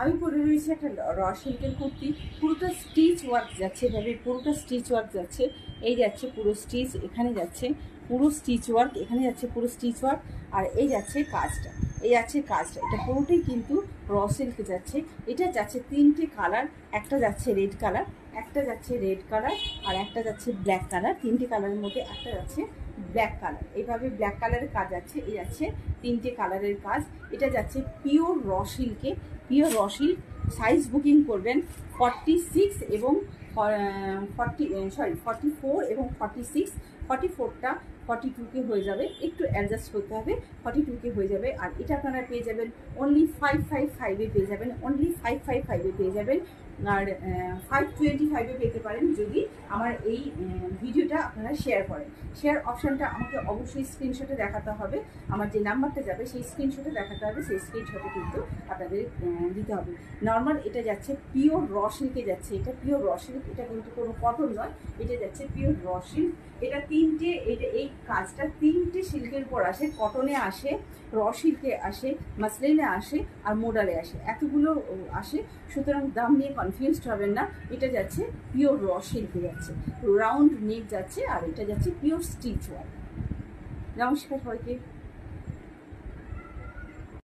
আমি পরে রয়েছি একটা র সিল্কের কুর্তি, পুরোটা স্টিচ ওয়ার্ক যাচ্ছে, এভাবে পুরোটা স্টিচ ওয়ার্ক যাচ্ছে। এই যাচ্ছে পুরো স্টিচ, এখানে যাচ্ছে পুরো স্টিচ ওয়ার্ক, এখানে যাচ্ছে পুরো স্টিচ ওয়ার্ক, আর এই যাচ্ছে কাজটা, এই যাচ্ছে কাজটা। এটা পুরোটাই কিন্তু র সিল্ক যাচ্ছে। এটা যাচ্ছে 3টে কালার, একটা যাচ্ছে রেড কালার, একটা যাচ্ছে রেড কালার, আর একটা যাচ্ছে ব্ল্যাক কালার। 3টে কালারের মধ্যে একটা যাচ্ছে ব্ল্যাক কালার। এইভাবে ব্ল্যাক কালারের কাজ যাচ্ছে, এই যাচ্ছে 3টে কালারের কাজ। এটা যাচ্ছে পিওর র সিল্কে, pure raw silk. Size booking করবেন 46 এবং 44 এবং 46। 44টা 42কে হয়ে যাবে, একটু অ্যাডজাস্ট করতে হবে, 42কে হয়ে যাবে। আর এটা আপনারা পেয়ে যাবেন অনলি 555-এ পেয়ে যাবেন, অনলি 555-এ পেয়ে যাবেন। আর 525-এ পেতে পারেন যদি আমার এই ভিডিওটা আপনারা শেয়ার করেন। শেয়ার অপশানটা আমাকে অবশ্যই স্ক্রিনশটে দেখাতে হবে, আমার যে নাম্বারটা যাবে সেই স্ক্রিনশটে দেখাতে হবে, সেই স্ক্রিনশটে কিন্তু আপনাদের দিতে হবে। নর্মাল এটা যাচ্ছে পিওর র সিল্কে যাচ্ছে, এটা পিওর র সিল্ক, এটা কিন্তু কোনো কটন নয়, এটা যাচ্ছে পিওর র সিল্ক। এটা 3টে, এটা এই কাজটা 3টে সিল্কের উপর আসে, কটনে আসে, র সিল্কে আসে, মাসলিনে আসে, আর মোডালে আসে, এতগুলো আসে। সুতরাং দাম নিয়ে কনফিউজড হবেন না। এটা যাচ্ছে পিওর র সিল্কে যাচ্ছে, রাউন্ড নেক যাচ্ছে, আর এটা যাচ্ছে পিওর স্টিচ ওয়ার্ক। নমস্কার সবাইকে।